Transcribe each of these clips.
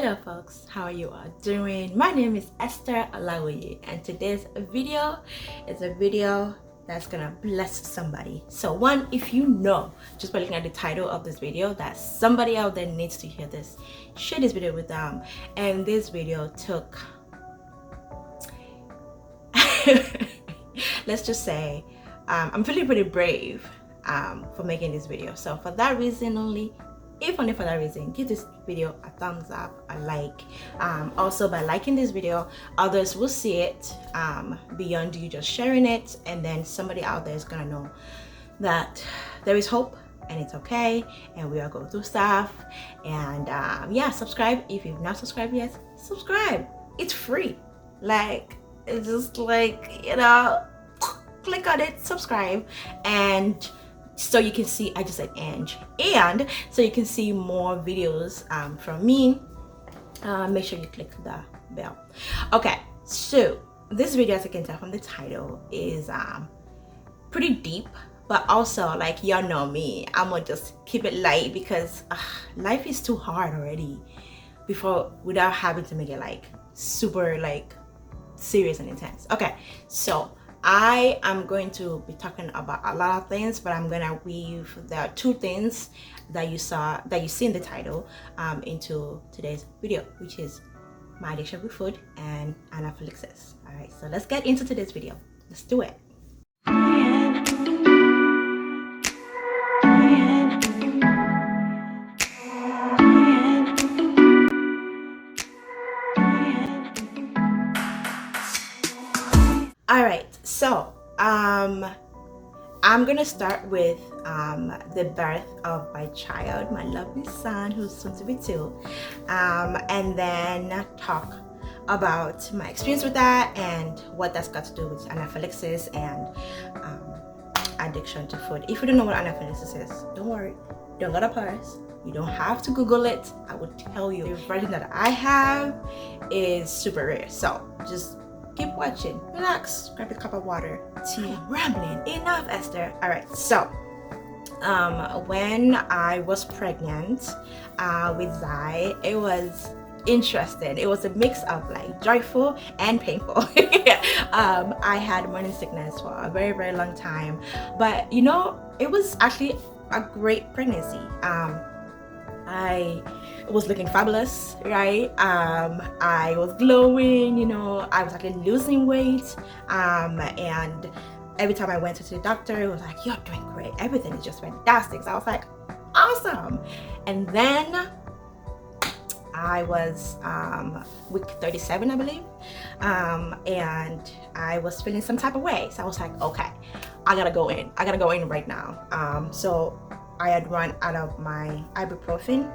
Hello folks, how are you all doing? My name is Esther Alawiye, and today's video is a video that's gonna bless somebody. So one, if you know just by looking at the title of this video that somebody out there needs to hear this, share this video with them. And this video took let's just say I'm feeling pretty brave for making this video. So for that reason only, if only for that reason, give this video a thumbs up, a like. Also by liking this video, others will see it beyond you just sharing it, and then somebody out there is gonna know that there is hope and it's okay, and we are going through stuff. And yeah, subscribe if you've not subscribed yet. Subscribe, it's free. Like, it's just like, you know, click on it, subscribe, and so you can see, I just said and so you can see more videos from me. Make sure you click the bell. Okay, so this video, as you can tell from the title, is pretty deep, but also, like, y'all know me, I'm gonna just keep it light because life is too hard already without having to make it like super like serious and intense. Okay, so I am going to be talking about a lot of things, but I'm gonna weave the two things that you see in the title into today's video, which is my addiction with food and anaphylaxis. All right, so let's get into today's video. Let's do it. All right, so I'm gonna start with the birth of my child, my lovely son, who's soon to be 2, and then talk about my experience with that and what that's got to do with anaphylaxis and addiction to food. If you don't know what anaphylaxis is, don't worry, don't go to pause. You don't have to Google it. I would tell you the version that I have is super rare, so just keep watching, relax, grab a cup of water, tea. Rambling enough, Esther. All right, so when I was pregnant with Zai, it was interesting. It was a mix of like joyful and painful. I had morning sickness for a very, very long time, but you know, it was actually a great pregnancy. I was looking fabulous, right? I was glowing, you know, I was actually losing weight, and every time I went to the doctor, it was like, you're doing great, everything is just fantastic. So I was like, awesome. And then I was week 37, I believe, and I was feeling some type of way. So I was like, okay, I gotta go in right now. So I had run out of my ibuprofen,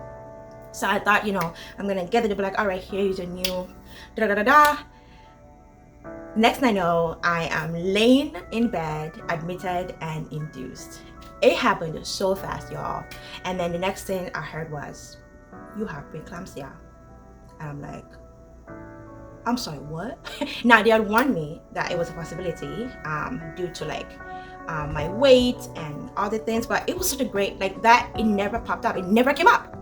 so I thought, you know, I'm gonna get it. They'll be like, all right, here's your new da da da da. Next thing I know, I am laying in bed, admitted and induced. It happened so fast, y'all. And then the next thing I heard was, you have preeclampsia. And I'm like, I'm sorry, what? Now, they had warned me that it was a possibility due to like my weight and other things, but it was such a great, like, that it never popped up, it never came up.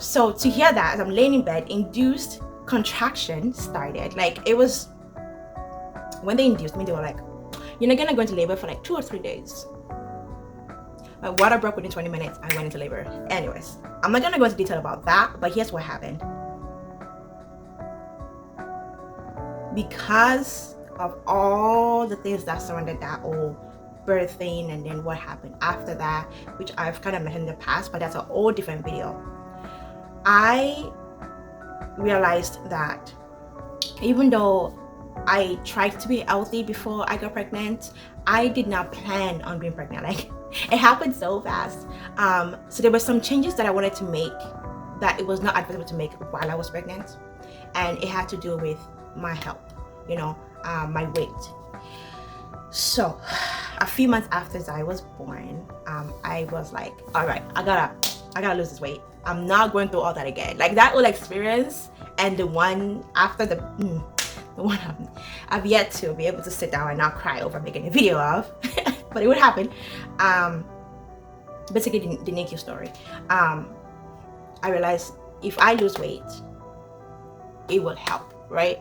So to hear that as I'm laying in bed, induced contraction started. Like, it was, when they induced me, they were like, you're not gonna go into labor for like 2 or 3 days. My water broke within 20 minutes, I went into labor. Anyways, I'm not gonna go into detail about that, but here's what happened. Because of all the things that surrounded that whole birthing and then what happened after that, which I've kind of mentioned in the past, but that's a whole different video, I realized that even though I tried to be healthy before I got pregnant, I did not plan on being pregnant. Like, it happened so fast. So there were some changes that I wanted to make that it was not advisable to make while I was pregnant, and it had to do with my health, you know, my weight. So a few months after Zai was born, I was like, all right, I gotta lose this weight. I'm not going through all that again. Like, that whole experience and the one after the one I've yet to be able to sit down and not cry over making a video of, but it would happen. Basically the NICU story. I realized if I lose weight, it will help, right?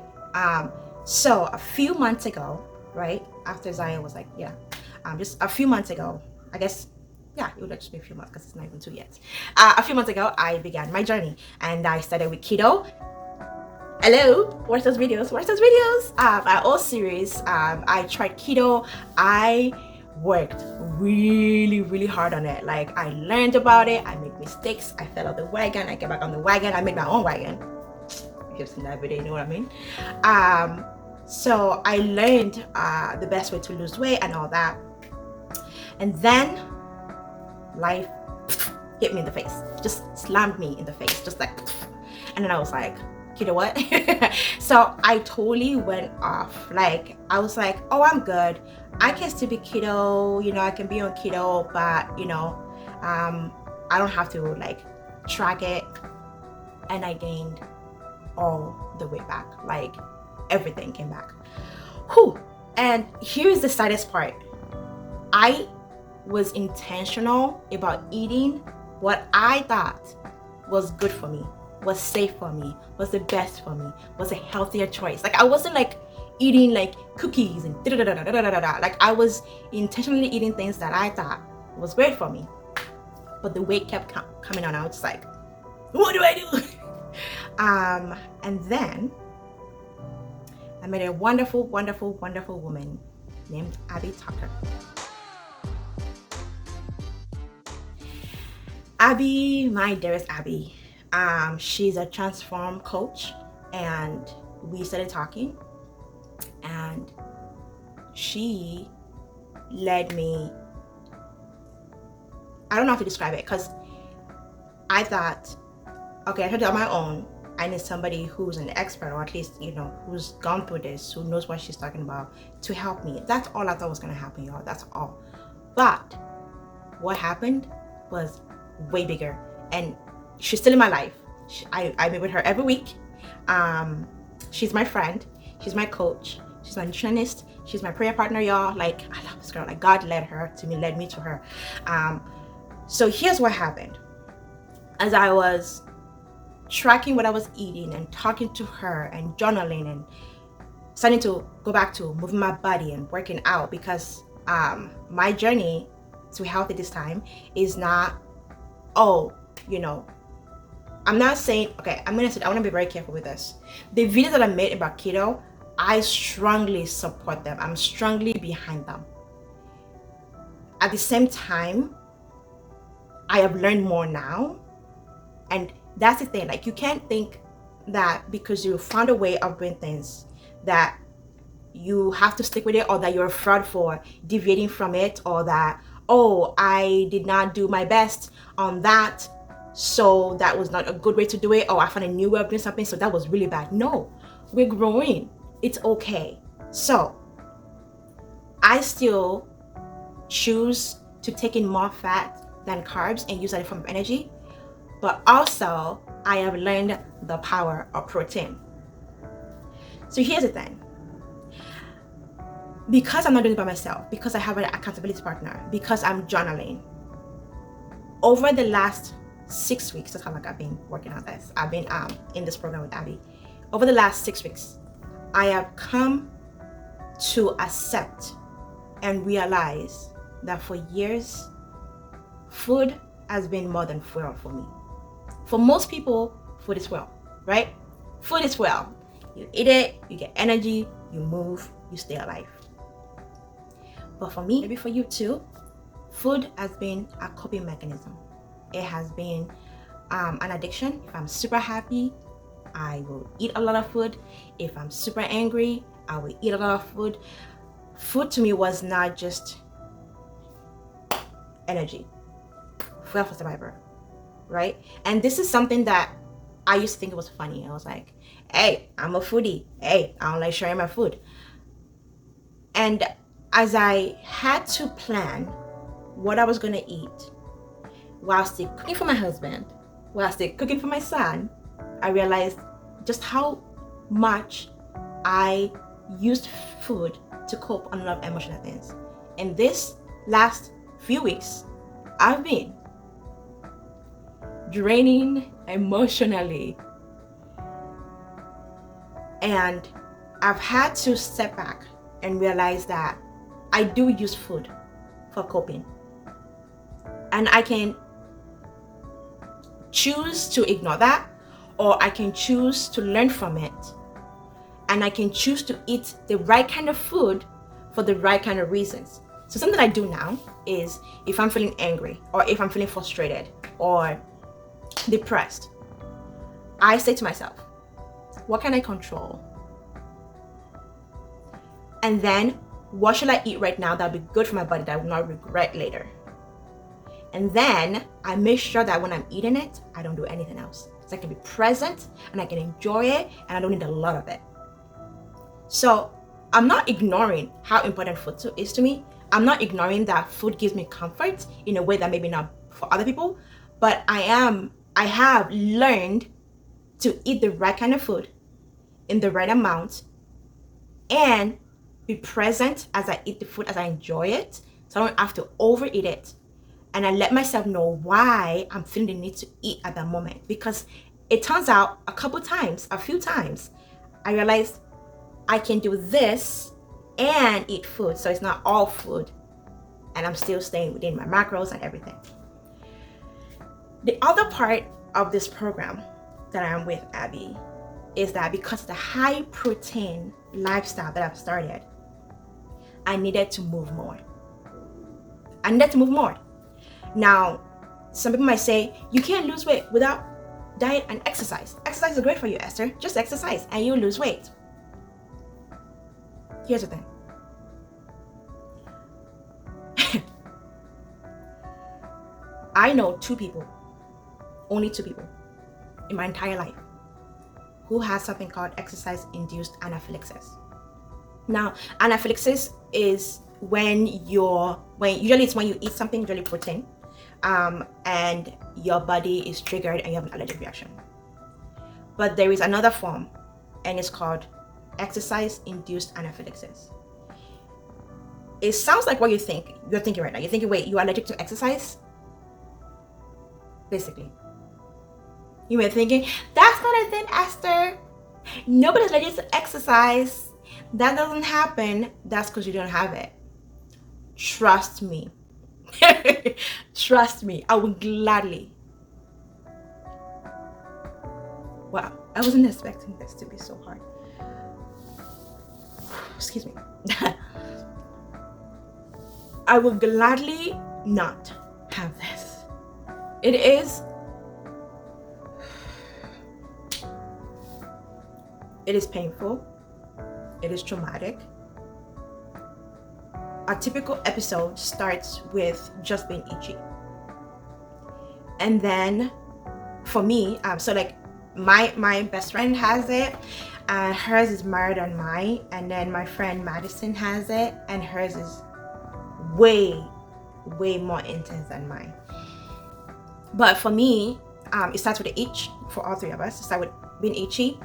So a few months ago, right after Zion was like, yeah, just a few months ago, I guess, yeah, it would actually be a few months because it's not even 2 years. A few months ago, I began my journey and I started with keto. Hello, watch those videos, watch those videos. Our whole series, I tried keto. I worked really hard on it. Like, I learned about it, I made mistakes, I fell off the wagon, I get back on the wagon, I made my own wagon. If you've seen that video, you know what I mean. So I learned the best way to lose weight and all that, and then life hit me in the face, just slammed me in the face, just like, and then I was like, keto what? So I totally went off. Like, I was like, oh, I'm good, I can still be keto, you know, I can be on keto, but you know, I don't have to like track it. And I gained all the way back, like everything came back. Whew. And here's the saddest part. I was intentional about eating what I thought was good for me, was safe for me, was the best for me, was a healthier choice. Like, I wasn't like eating like cookies and da da da da da da da da. Like, I was intentionally eating things that I thought was great for me, but the weight kept coming on. I was just like, what do I do? And then I met a wonderful woman named Abby Tucker. Abby, my dearest Abby, she's a transform coach, and we started talking, and she led me, I don't know how to describe it, because I thought, okay, I tried it on my own. I need somebody who's an expert, or at least, you know, who's gone through this, who knows what she's talking about, to help me. That's all I thought was gonna happen, y'all. That's all. But what happened was way bigger, and she's still in my life. I meet with her every week. She's my friend, she's my coach, she's my nutritionist, she's my prayer partner, y'all. Like, I love this girl. Like, God led me to her. So here's what happened. As I was tracking what I was eating and talking to her and journaling and starting to go back to moving my body and working out, because my journey to healthy this time is not, oh, you know, I'm not saying, okay, I want to be very careful with this. The videos that I made about keto, I strongly support them. I'm strongly behind them. At the same time, I have learned more now. And that's the thing, like, you can't think that because you found a way of doing things that you have to stick with it, or that you're afraid for deviating from it, or that, oh, I did not do my best on that, so that was not a good way to do it, or I found a new way of doing something, so that was really bad. No, we're growing. It's okay. So I still choose to take in more fat than carbs and use that form of energy. But also, I have learned the power of protein. So here's the thing. Because I'm not doing it by myself, because I have an accountability partner, because I'm journaling, over the last 6 weeks, that's how long I've been working on this. I've been in this program with Abby. Over the last 6 weeks, I have come to accept and realize that for years, food has been more than fuel for me. For most people, food is fuel, right? Food is fuel. You eat it, you get energy, you move, you stay alive. But for me, maybe for you too, food has been a coping mechanism. It has been an addiction. If I'm super happy, I will eat a lot of food. If I'm super angry, I will eat a lot of food. Food to me was not just energy, fuel for survivor, right? And this is something that I used to think it was funny. I was like, hey, I'm a foodie. Hey, I don't like sharing my food. And as I had to plan what I was gonna eat while still cooking for my husband, while still cooking for my son, I realized just how much I used food to cope on a lot of emotional things. In this last few weeks, I've been draining emotionally And I've had to step back and realize that I do use food for coping. And I can choose to ignore that, or I can choose to learn from it. And I can choose to eat the right kind of food for the right kind of reasons. So something I do now is, if I'm feeling angry, or if I'm feeling frustrated or depressed, I say to myself, what can I control? And then, what should I eat right now that'll be good for my body that I will not regret later? And then I make sure that when I'm eating it, I don't do anything else. So I can be present and I can enjoy it, and I don't need a lot of it. So I'm not ignoring how important food is to me. I'm not ignoring that food gives me comfort in a way that maybe not for other people, but I have learned to eat the right kind of food in the right amount and be present as I eat the food, as I enjoy it, so I don't have to overeat it. And I let myself know why I'm feeling the need to eat at that moment. Because it turns out a few times, I realized I can do this and eat food. So it's not all food, and I'm still staying within my macros and everything. The other part of this program that I'm with Abby is that because of the high protein lifestyle that I've started, I needed to move more. Now, some people might say, you can't lose weight without diet and exercise. Exercise is great for you, Esther. Just exercise and you'll lose weight. Here's the thing. I know only two people in my entire life who has something called exercise-induced anaphylaxis. Now, anaphylaxis is usually it's when you eat something, usually protein, and your body is triggered and you have an allergic reaction. But there is another form, and it's called exercise-induced anaphylaxis. It sounds like what you're thinking right now. You're thinking, wait, you're allergic to exercise? Basically. You may be thinking, that's not a thing, Esther. Nobody's allergic to exercise. That doesn't happen. That's because you don't have it. Trust me. Trust me. I would gladly. Wow, I wasn't expecting this to be so hard. Excuse me. I would gladly not have this. It is painful. It is traumatic. A typical episode starts with just being itchy. And then for me, so like my best friend has it, and hers is mirrored on mine, and then my friend Madison has it, and hers is way more intense than mine. But for me, it starts with the itch. For all three of us, it starts with being itchy,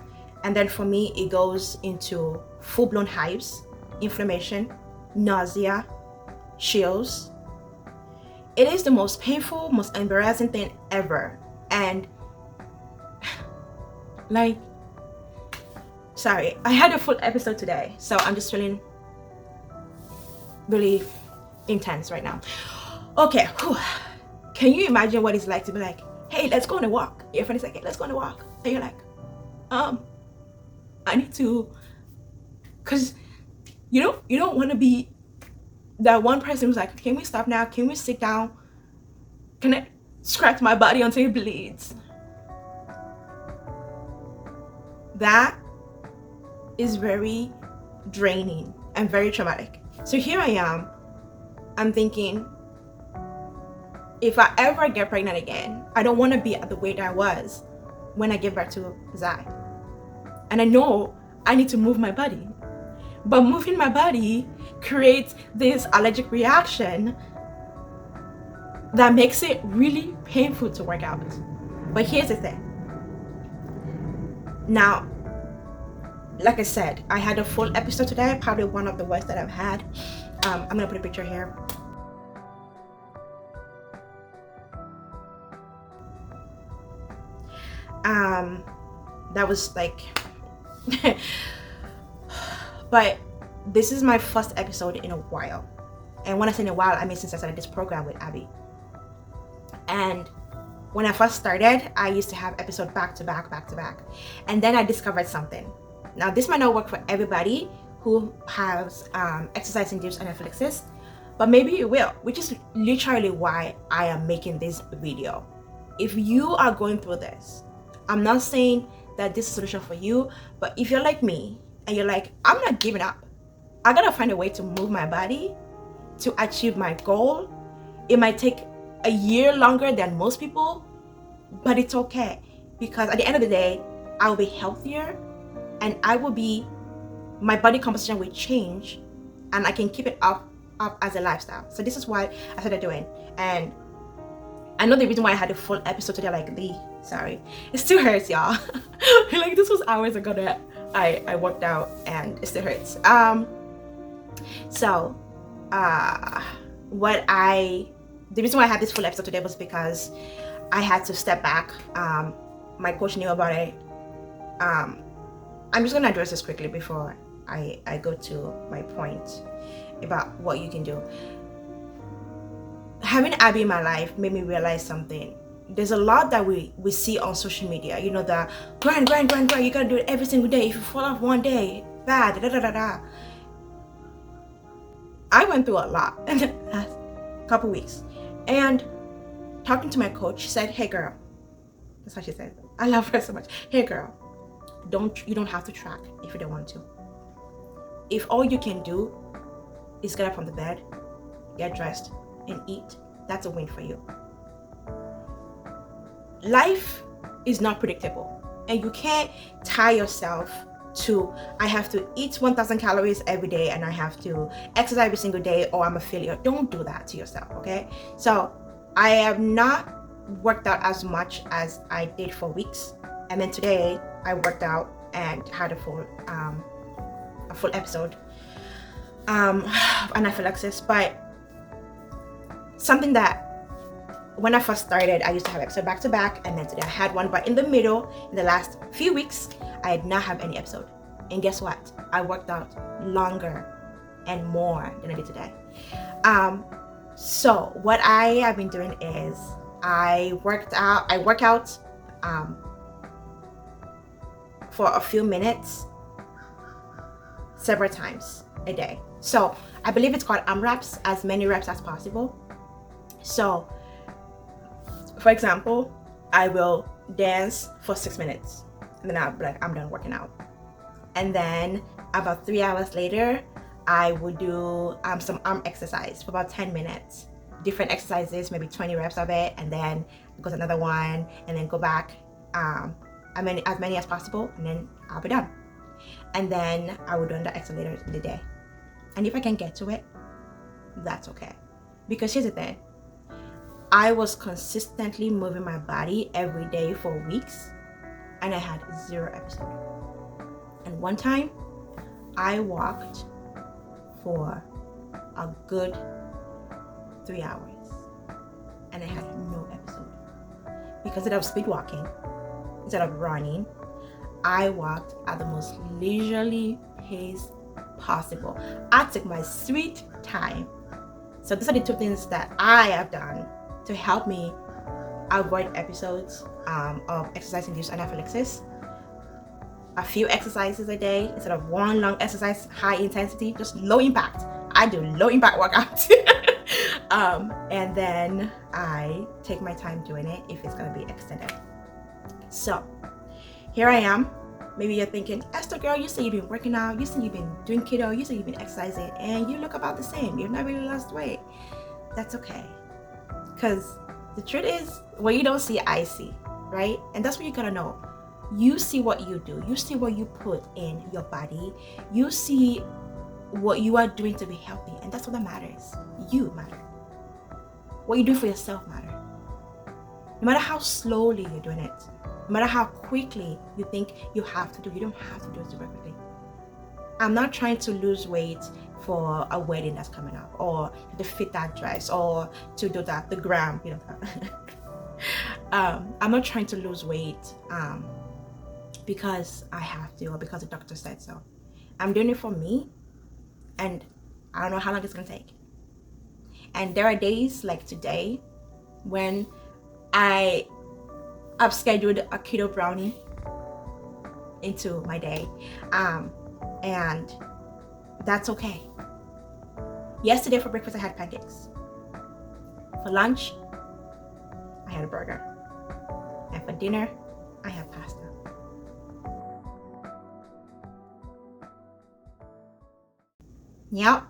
and then for me it goes into full-blown hives, inflammation, nausea, chills. It is the most painful, most embarrassing thing ever. And like, sorry, I had a full episode today, so I'm just feeling really intense right now. Okay, whew. Can you imagine what it's like to be like, hey, let's go on a walk? Your friend is like, hey, let's go on a walk. And you're like, I need to, because you don't want to be that one person who's like, can we stop now? Can we sit down? Can I scratch my body until it bleeds? That is very draining and very traumatic. So here I am, I'm thinking, if I ever get pregnant again, I don't want to be at the weight I was when I gave birth to Zach. And I know I need to move my body. But moving my body creates this allergic reaction that makes it really painful to work out. But here's the thing. Now, like I said, I had a full episode today, probably one of the worst that I've had. I'm gonna put a picture here. That was like But this is my first episode in a while. And when I say in a while, I mean since I started this program with Abby. And when I first started, I used to have episodes back to back. And then I discovered something. Now, this might not work for everybody who has exercise-induced anaphylaxis, but maybe it will, which is literally why I am making this video. If you are going through this, I'm not saying that this is a solution for you, but if you're like me and you're like, I'm not giving up, I gotta find a way to move my body to achieve my goal. It might take a year longer than most people, but it's okay, because at the end of the day, I will be healthier and my body composition will change, and I can keep it up as a lifestyle. So this is what I started doing. And I know the reason why I had a full episode today, sorry, it still hurts, y'all. Like, this was hours ago that I worked out and it still hurts. The reason why I had this full episode today was because I had to step back. My coach knew about it. I'm just gonna address this quickly before I go to my point about what you can do. Having Abby in my life made me realize something. There's a lot that we see on social media, you know, the grind, you gotta do it every single day. If you fall off one day, bad, I went through a lot in the last couple weeks, and talking to my coach, she said, hey girl, that's what she said. I love her so much. Hey girl, you don't have to track if you don't want to. If all you can do is get up from the bed, get dressed, and eat, that's a win for you. Life is not predictable, and you can't tie yourself to, I have to eat 1,000 calories every day and I have to exercise every single day or I'm a failure. Don't do that to yourself, okay? So I have not worked out as much as I did for weeks, and then today I worked out and had a full episode of anaphylaxis. But something that when I first started, I used to have episode back to back, and then today I had one, but in the middle, in the last few weeks, I did not have any episode. And guess what? I worked out longer and more than I did today. So what I have been doing is I work out for a few minutes several times a day. So I believe it's called AMRAPs, as many reps as possible. So for example, I will dance for 6 minutes and then I'll be like, I'm done working out. And then about 3 hours later, I would do some arm exercise for about 10 minutes. Different exercises, maybe 20 reps of it, and then go to another one, and then go back as many as possible, and then I'll be done. And then I would do another exercise later in the day. And if I can get to it, that's okay. Because here's the thing. I was consistently moving my body every day for weeks, and I had 0 episode. And one time, I walked for a good 3 hours, and I had no episode. Because instead of speed walking, instead of running, I walked at the most leisurely pace possible. I took my sweet time. So these are the 2 things that I have done to help me avoid episodes of exercise-induced anaphylaxis. A few exercises a day instead of one long exercise, high intensity, just low impact. I do low impact workouts. And then I take my time doing it if it's gonna be extended. So here I am. Maybe you're thinking, Esther girl, you say you've been working out, you say you've been doing keto, you say you've been exercising, and you look about the same. You've not really lost weight. That's okay. Because the truth is, what you don't see, I see, right? And that's what you gotta know. You see what you do. You see what you put in your body. You see what you are doing to be healthy. And that's what that matters. You matter. What you do for yourself matter. No matter how slowly you're doing it, no matter how quickly you think you have to do, you don't have to do it super quickly. I'm not trying to lose weight for a wedding that's coming up, or to fit that dress, or to do that, the gram, I'm not trying to lose weight because I have to or because the doctor said so. I'm doing it for me, and I don't know how long it's gonna take. And there are days like today when I've scheduled a keto brownie into my day, and that's okay. Yesterday for breakfast I had pancakes. For lunch I had a burger, and for dinner I had pasta. Yep.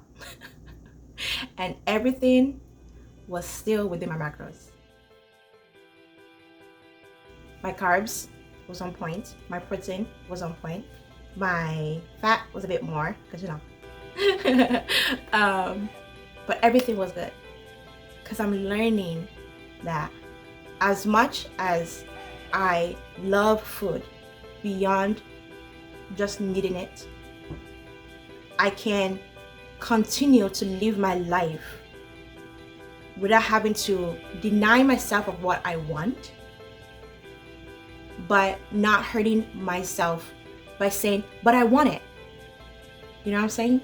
And everything was still within my macros. My carbs was on point, my protein was on point, my fat was a bit more because but everything was good, because I'm learning that as much as I love food beyond just needing it, I can continue to live my life without having to deny myself of what I want, but not hurting myself by saying, but I want it. You know what I'm saying?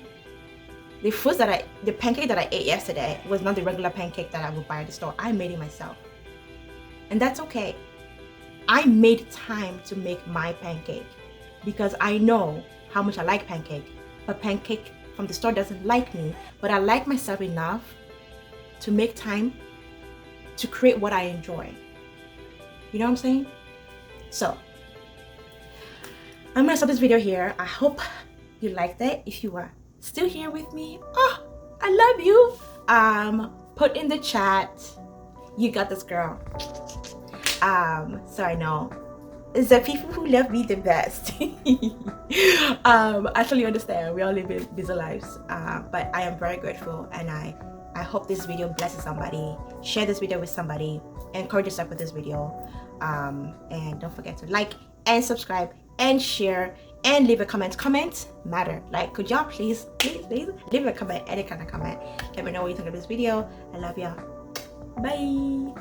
The pancake that I ate yesterday was not the regular pancake that I would buy at the store. I made it myself. And that's okay. I made time to make my pancake because I know how much I like pancake. But pancake from the store doesn't like me, but I like myself enough to make time to create what I enjoy. You know what I'm saying? So I'm gonna stop this video here. I hope you liked it. If you are still here with me, oh, I love you. Put in the chat, you got this, girl. So I know it's the people who love me the best. I totally understand. We all live busy lives, but I am very grateful, and I hope this video blesses somebody. Share this video with somebody. Encourage yourself with this video, and don't forget to like and subscribe and share and leave a comment. Comments matter. Like, could y'all please leave a comment, any kind of comment. Let me know what you think of this video. I love y'all. Bye.